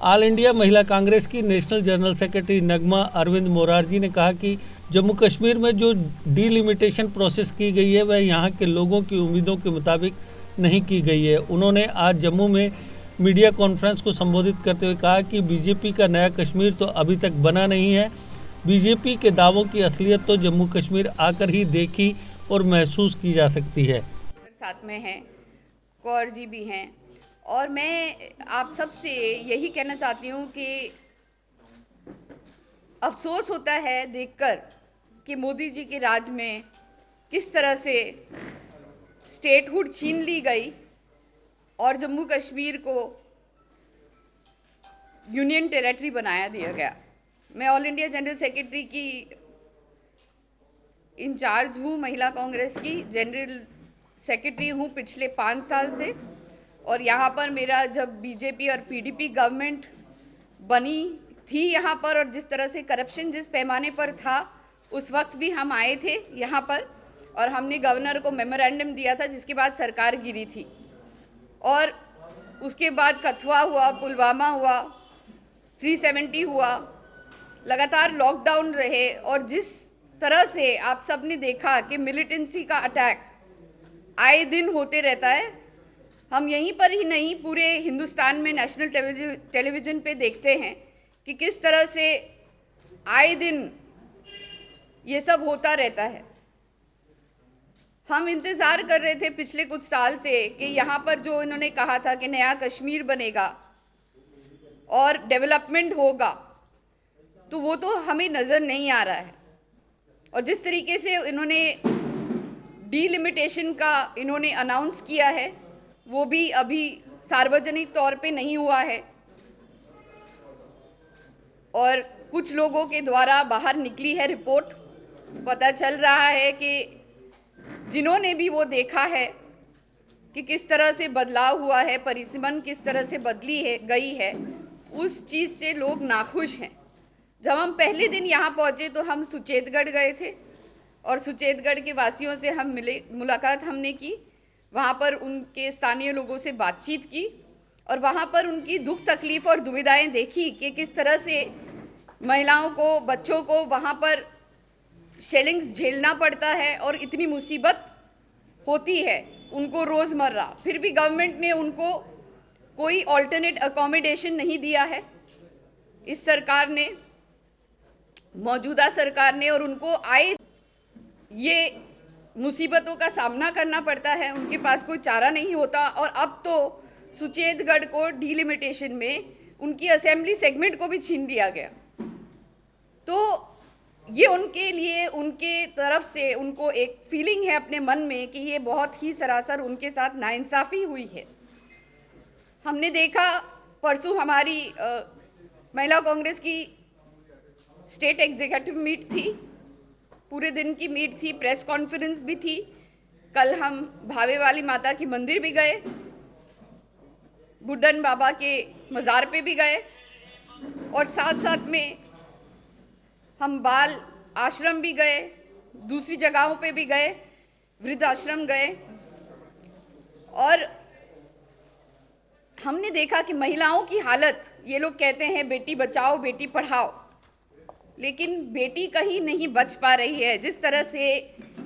All India महिला कांग्रेस की national general secretary नगमा अरविंद मोरारजी ने कहा कि जम्मू कश्मीर में जो डीलिमिटेशन प्रोसेस की गई है वह यहाँ के लोगों की उम्मीदों के मुताबिक नहीं की गई है। उन्होंने आज जम्मू में मीडिया कॉन्फ्रेंस को संबोधित करते हुए कहा कि बीजेपी का नया कश्मीर तो अभी तक बना नहीं है। बीजेपी के दावों की असलियत तो जम्मू कश्मीर आकर ही देखी और महसूस की जा सकती है। साथ में हैं, कौर जी भी हैं, और मैं आप सबसे यही कहना चाहती हूँ कि अफसोस होता है देखकर कि मोदी जी के राज में किस तरह से स्टेटहुड छीन ली गई और जम्मू कश्मीर को यूनियन टेरिटरी बनाया दिया गया। मैं ऑल इंडिया जनरल सेक्रेटरी की इंचार्ज हूँ, महिला कांग्रेस की जनरल सेक्रेटरी हूँ पिछले 5 साल से, और यहाँ पर मेरा जब बीजेपी और पीडीपी गवर्नमेंट बनी थी यहाँ पर, और जिस तरह से करप्शन जिस पैमाने पर था उस वक्त भी हम आए थे यहाँ पर और हमने गवर्नर को मेमोरेंडम दिया था, जिसके बाद सरकार गिरी थी। और उसके बाद कथुआ हुआ, पुलवामा हुआ, 370 हुआ, लगातार लॉकडाउन रहे, और जिस तरह से आप सब ने देखा कि मिलिटेंसी का अटैक आए दिन होते रहता है। हम यहीं पर ही नहीं, पूरे हिंदुस्तान में नेशनल टेलीविज़न पे देखते हैं कि किस तरह से आए दिन ये सब होता रहता है। हम इंतज़ार कर रहे थे पिछले कुछ साल से कि यहाँ पर जो इन्होंने कहा था कि नया कश्मीर बनेगा और डेवलपमेंट होगा, तो वो तो हमें नज़र नहीं आ रहा है। और जिस तरीके से इन्होंने डीलिमिटेशन का इन्होंने अनाउंस किया है वो भी अभी सार्वजनिक तौर पे नहीं हुआ है, और कुछ लोगों के द्वारा बाहर निकली है रिपोर्ट। पता चल रहा है कि जिन्होंने भी वो देखा है कि किस तरह से बदलाव हुआ है, परिसीमन किस तरह से बदली है गई है, उस चीज़ से लोग नाखुश हैं। जब हम पहले दिन यहाँ पहुँचे तो हम सुचेतगढ़ गए थे और सुचेतगढ़ के वासियों से हम मिले, मुलाकात हमने की, वहाँ पर उनके स्थानीय लोगों से बातचीत की और वहाँ पर उनकी दुख तकलीफ़ और दुविधाएं देखी कि किस तरह से महिलाओं को, बच्चों को वहाँ पर शेलिंग्स झेलना पड़ता है और इतनी मुसीबत होती है उनको रोज़मर्रा। फिर भी गवर्नमेंट ने उनको कोई ऑल्टरनेट अकोमोडेशन नहीं दिया है इस सरकार ने, मौजूदा सरकार ने, और उनको आए ये मुसीबतों का सामना करना पड़ता है, उनके पास कोई चारा नहीं होता। और अब तो सुचेतगढ़ को डीलिमिटेशन में उनकी असेंबली सेगमेंट को भी छीन दिया गया। तो ये उनके लिए, उनके तरफ से उनको एक फीलिंग है अपने मन में कि ये बहुत ही सरासर उनके साथ नाइंसाफ़ी हुई है। हमने देखा परसों हमारी महिला कांग्रेस की स्टेट एग्जीक्यूटिव मीट थी, पूरे दिन की मीट थी, प्रेस कॉन्फ्रेंस भी थी। कल हम भावे वाली माता की मंदिर भी गए, बुड्ढन बाबा के मज़ार पे भी गए, और साथ साथ में हम बाल आश्रम भी गए, दूसरी जगहों पे भी गए, वृद्ध आश्रम गए, और हमने देखा कि महिलाओं की हालत, ये लोग कहते हैं बेटी बचाओ बेटी पढ़ाओ, लेकिन बेटी कहीं नहीं बच पा रही है। जिस तरह से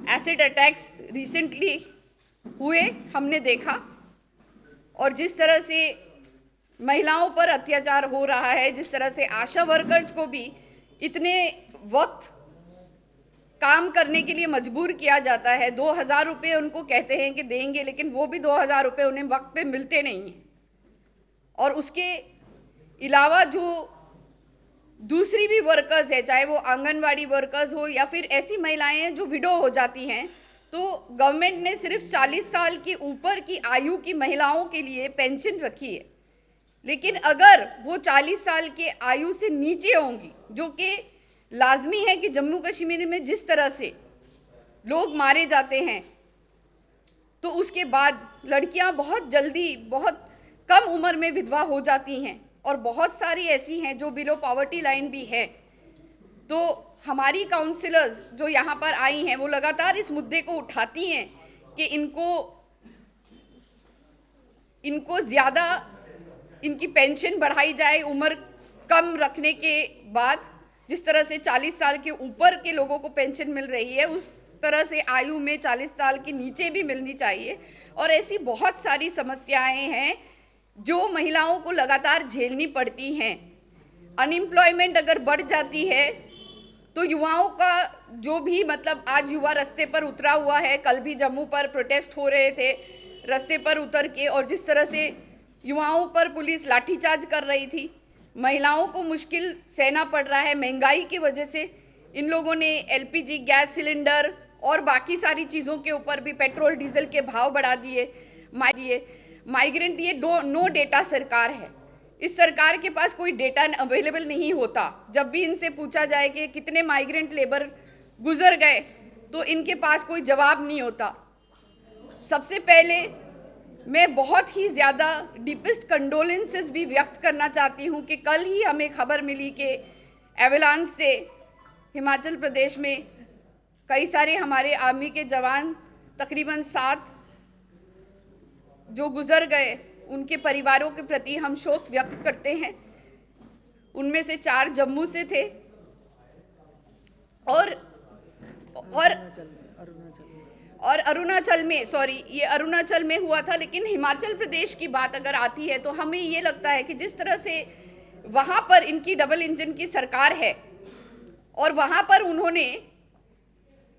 एसिड अटैक्स रिसेंटली हुए हमने देखा, और जिस तरह से महिलाओं पर अत्याचार हो रहा है, जिस तरह से आशा वर्कर्स को भी इतने वक्त काम करने के लिए मजबूर किया जाता है। 2000 रुपये उनको कहते हैं कि देंगे, लेकिन वो भी 2000 रुपये उन्हें वक्त पे मिलते नहीं हैं। और उसके अलावा जो दूसरी भी वर्कर्स है, चाहे वो आंगनवाड़ी वर्कर्स हो या फिर ऐसी महिलाएं हैं जो विडो हो जाती हैं, तो गवर्नमेंट ने सिर्फ 40 साल के ऊपर की आयु की महिलाओं के लिए पेंशन रखी है। लेकिन अगर वो 40 साल के आयु से नीचे होंगी, जो कि लाजमी है कि जम्मू कश्मीर में जिस तरह से लोग मारे जाते हैं, तो उसके बाद लड़कियां बहुत जल्दी, बहुत कम उम्र में विधवा हो जाती हैं, और बहुत सारी ऐसी हैं जो बिलो पॉवर्टी लाइन भी है। तो हमारी काउंसिलर्स जो यहाँ पर आई हैं वो लगातार इस मुद्दे को उठाती हैं कि इनको ज़्यादा इनकी पेंशन बढ़ाई जाए उम्र कम रखने के बाद। जिस तरह से 40 साल के ऊपर के लोगों को पेंशन मिल रही है, उस तरह से आयु में 40 साल के नीचे भी मिलनी चाहिए। और ऐसी बहुत सारी समस्याएं हैं जो महिलाओं को लगातार झेलनी पड़ती हैं। अनएम्प्लॉयमेंट अगर बढ़ जाती है तो युवाओं का जो भी मतलब आज युवा रास्ते पर उतरा हुआ है, कल भी जम्मू पर प्रोटेस्ट हो रहे थे रास्ते पर उतर के, और जिस तरह से युवाओं पर पुलिस लाठीचार्ज कर रही थी, महिलाओं को मुश्किल सहना पड़ रहा है महंगाई की वजह से। इन लोगों ने एलपीजी गैस सिलेंडर और बाकी सारी चीज़ों के ऊपर भी पेट्रोल डीजल के भाव बढ़ा दिए। माइग्रेंट ये नो डेटा सरकार है। इस सरकार के पास कोई डेटा अवेलेबल नहीं होता। जब भी इनसे पूछा जाए कि कितने माइग्रेंट लेबर गुजर गए तो इनके पास कोई जवाब नहीं होता। सबसे पहले मैं बहुत ही ज़्यादा डीपेस्ट कंडोलेंसेस भी व्यक्त करना चाहती हूँ कि कल ही हमें खबर मिली कि एवलांच से हिमाचल प्रदेश में कई सारे हमारे आर्मी के जवान तकरीबन 7 जो गुजर गए, उनके परिवारों के प्रति हम शोक व्यक्त करते हैं। उनमें से 4 जम्मू से थे और अरुणाचल में, ये अरुणाचल में हुआ था। लेकिन हिमाचल प्रदेश की बात अगर आती है तो हमें ये लगता है कि जिस तरह से वहाँ पर इनकी डबल इंजन की सरकार है और वहाँ पर उन्होंने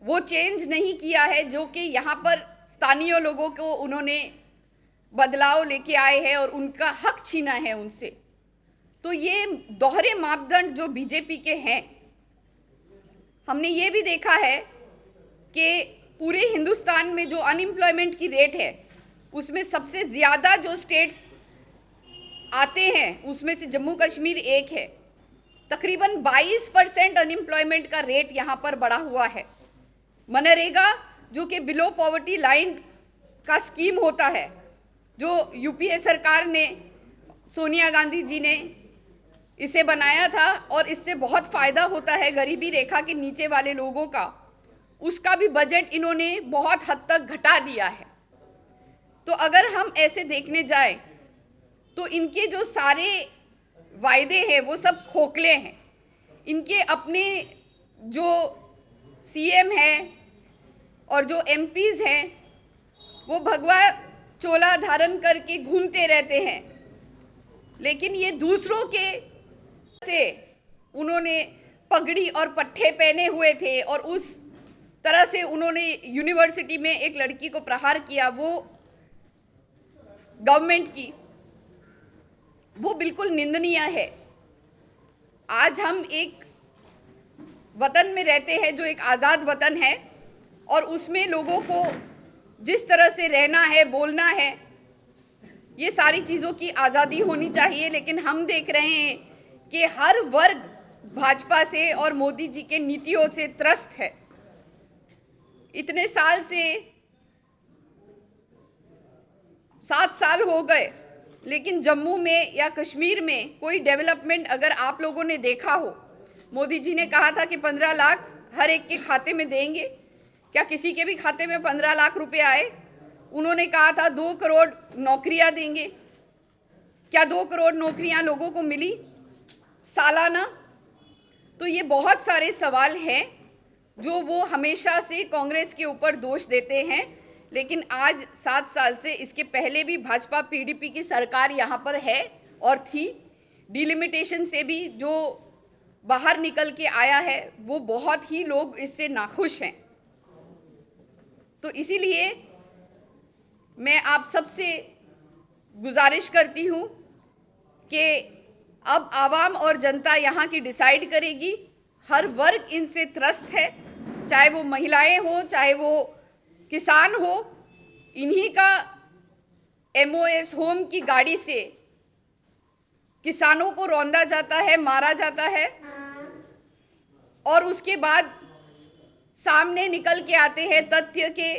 वो चेंज नहीं किया है जो कि यहाँ पर स्थानीय लोगों को उन्होंने बदलाव लेके आए हैं और उनका हक छीना है उनसे। तो ये दोहरे मापदंड जो बीजेपी के हैं, हमने ये भी देखा है कि पूरे हिंदुस्तान में जो अनएम्प्लॉयमेंट की रेट है उसमें सबसे ज़्यादा जो स्टेट्स आते हैं उसमें से जम्मू कश्मीर एक है। तकरीबन 22% अनएम्प्लॉयमेंट का रेट यहाँ पर बढ़ा हुआ है। मनरेगा जो कि बिलो पॉवर्टी लाइन का स्कीम होता है, जो यूपीए सरकार ने, सोनिया गांधी जी ने इसे बनाया था और इससे बहुत फ़ायदा होता है गरीबी रेखा के नीचे वाले लोगों का, उसका भी बजट इन्होंने बहुत हद तक घटा दिया है। तो अगर हम ऐसे देखने जाएं तो इनके जो सारे वायदे हैं वो सब खोखले हैं। इनके अपने जो सीएम हैं और जो एमपीज़ हैं वो भगवा चोला धारण करके घूमते रहते हैं, लेकिन ये दूसरों के से उन्होंने पगड़ी और पट्टे पहने हुए थे और उस तरह से उन्होंने यूनिवर्सिटी में एक लड़की को प्रहार किया, वो गवर्नमेंट की, वो बिल्कुल निंदनीय है। आज हम एक वतन में रहते हैं जो एक आज़ाद वतन है और उसमें लोगों को जिस तरह से रहना है, बोलना है, ये सारी चीज़ों की आज़ादी होनी चाहिए। लेकिन हम देख रहे हैं कि हर वर्ग भाजपा से और मोदी जी के नीतियों से त्रस्त है। इतने साल से 7 साल हो गए, लेकिन जम्मू में या कश्मीर में कोई डेवलपमेंट अगर आप लोगों ने देखा हो, मोदी जी ने कहा था कि 15 लाख हर एक के खाते में देंगे। क्या किसी के भी खाते में 15 लाख रुपए आए? उन्होंने कहा था 2 करोड़ नौकरियां देंगे। क्या 2 करोड़ नौकरियां लोगों को मिली सालाना? तो ये बहुत सारे सवाल हैं जो वो हमेशा से कांग्रेस के ऊपर दोष देते हैं। लेकिन आज 7 साल से, इसके पहले भी भाजपा पीडीपी की सरकार यहाँ पर है और थी। डिलिमिटेशन से भी जो बाहर निकल के आया है वो बहुत ही लोग इससे नाखुश हैं। तो इसीलिए मैं आप सबसे गुजारिश करती हूँ कि अब आवाम और जनता यहाँ की डिसाइड करेगी। हर वर्ग इनसे त्रस्त है, चाहे वो महिलाएं हो, चाहे वो किसान हो। इन्हीं का एमओएस होम की गाड़ी से किसानों को रौंदा जाता है, मारा जाता है और उसके बाद सामने निकल के आते हैं तथ्य के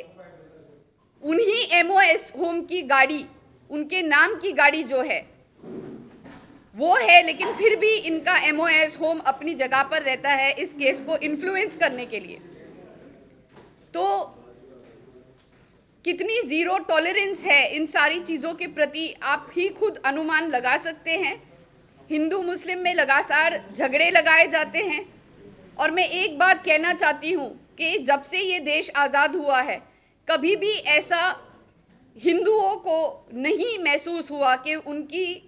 उन्हीं एमओएस होम की गाड़ी, उनके नाम की गाड़ी जो है वो है, लेकिन फिर भी इनका एमओएस होम अपनी जगह पर रहता है इस केस को इन्फ्लुएंस करने के लिए। तो कितनी जीरो टॉलरेंस है इन सारी चीज़ों के प्रति आप ही खुद अनुमान लगा सकते हैं। हिंदू मुस्लिम में लगातार झगड़े लगाए जाते हैं और मैं एक बात कहना चाहती हूँ कि जब से ये देश आज़ाद हुआ है कभी भी ऐसा हिंदुओं को नहीं महसूस हुआ कि उनकी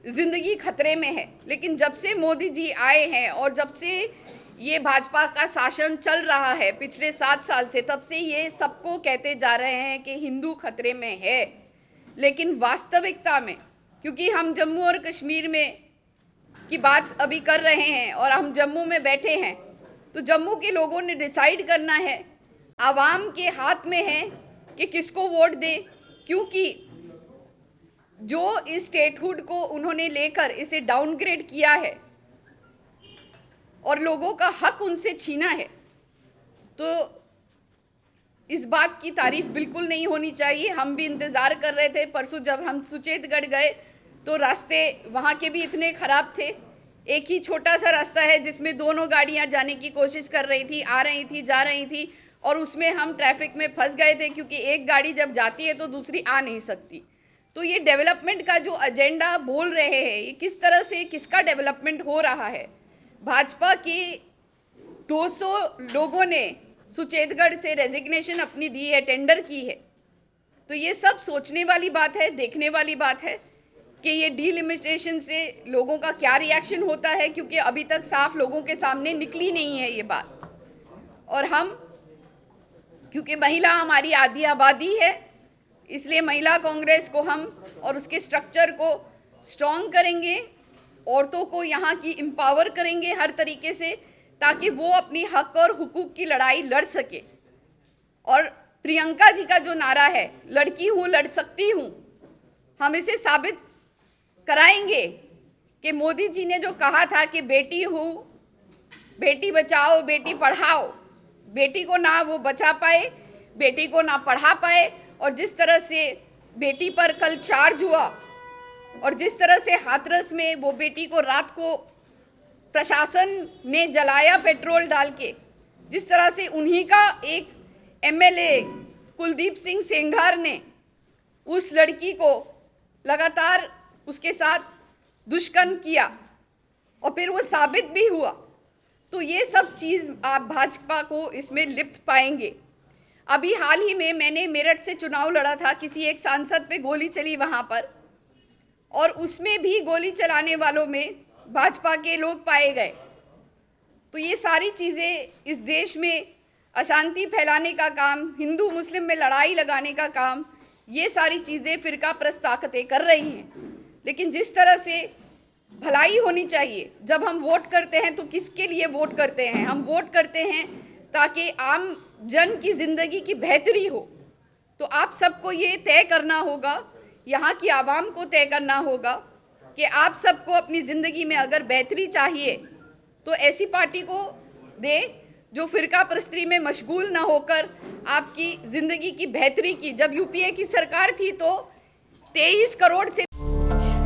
ज़िंदगी खतरे में है। लेकिन जब से मोदी जी आए हैं और जब से ये भाजपा का शासन चल रहा है पिछले 7 साल से, तब से ये सबको कहते जा रहे हैं कि हिंदू खतरे में है। लेकिन वास्तविकता में, क्योंकि हम जम्मू और कश्मीर में की बात अभी कर रहे हैं और हम जम्मू में बैठे हैं, तो जम्मू के लोगों ने डिसाइड करना है, आवाम के हाथ में है कि किसको वोट दें, क्योंकि जो इस स्टेटहुड को उन्होंने लेकर इसे डाउनग्रेड किया है और लोगों का हक उनसे छीना है, तो इस बात की तारीफ बिल्कुल नहीं होनी चाहिए। हम भी इंतज़ार कर रहे थे। परसों जब हम सुचेतगढ़ गए तो रास्ते वहाँ के भी इतने ख़राब थे। एक ही छोटा सा रास्ता है जिसमें दोनों गाड़ियाँ जाने की कोशिश कर रही थी, आ रही थी, जा रही थी, और उसमें हम ट्रैफिक में फंस गए थे क्योंकि एक गाड़ी जब जाती है तो दूसरी आ नहीं सकती। तो ये डेवलपमेंट का जो एजेंडा बोल रहे हैं, ये किस तरह से किसका डेवलपमेंट हो रहा है। भाजपा के 200 लोगों ने सुचेतगढ़ से रेजिग्नेशन अपनी दी है, टेंडर की है। तो ये सब सोचने वाली बात है, देखने वाली बात है कि ये डीलिमिटेशन से लोगों का क्या रिएक्शन होता है, क्योंकि अभी तक साफ लोगों के सामने निकली नहीं है ये बात। और हम, क्योंकि महिला हमारी आधी आबादी है, इसलिए महिला कांग्रेस को हम और उसके स्ट्रक्चर को स्ट्रॉन्ग करेंगे, औरतों को यहाँ की एम्पावर करेंगे हर तरीके से, ताकि वो अपनी हक और हुकूक की लड़ाई लड़ सके। और प्रियंका जी का जो नारा है, लड़की हूँ लड़ सकती हूँ, हम इसे साबित कराएंगे कि मोदी जी ने जो कहा था कि बेटी हूँ, बेटी बचाओ बेटी पढ़ाओ, बेटी को ना वो बचा पाए, बेटी को ना पढ़ा पाए, और जिस तरह से बेटी पर कल चार्ज हुआ और जिस तरह से हाथरस में वो बेटी को रात को प्रशासन ने जलाया पेट्रोल डाल के, जिस तरह से उन्हीं का एक एमएलए कुलदीप सिंह सेंघार ने उस लड़की को लगातार उसके साथ दुष्कर्म किया और फिर वो साबित भी हुआ। तो ये सब चीज़ आप भाजपा को इसमें लिप्त पाएंगे। अभी हाल ही में मैंने मेरठ से चुनाव लड़ा था, किसी एक सांसद पे गोली चली वहाँ पर, और उसमें भी गोली चलाने वालों में भाजपा के लोग पाए गए। तो ये सारी चीज़ें इस देश में अशांति फैलाने का काम, हिंदू मुस्लिम में लड़ाई लगाने का काम, ये सारी चीज़ें फिरका प्रस्त ताकतें कर रही हैं। लेकिन जिस तरह से भलाई होनी चाहिए, जब हम वोट करते हैं तो किसके लिए वोट करते हैं? हम वोट करते हैं ताकि आम जन की ज़िंदगी की बेहतरी हो। तो आप सबको ये तय करना होगा, यहाँ की आवाम को तय करना होगा कि आप सबको अपनी ज़िंदगी में अगर बेहतरी चाहिए तो ऐसी पार्टी को दे जो फिरका परस्ती में मशगूल ना होकर आपकी ज़िंदगी की बेहतरी की। जब यूपीए की सरकार थी तो 23 करोड़ से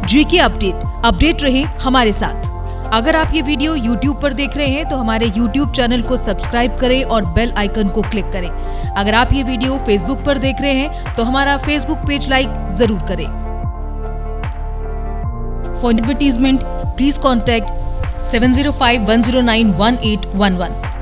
जीके अपडेट रहे हमारे साथ। अगर आप ये वीडियो YouTube पर देख रहे हैं तो हमारे YouTube चैनल को सब्सक्राइब करें और बेल आइकन को क्लिक करें। अगर आप ये वीडियो Facebook पर देख रहे हैं तो हमारा Facebook पेज लाइक जरूर करें। For advertisement please contact 705-109-1811।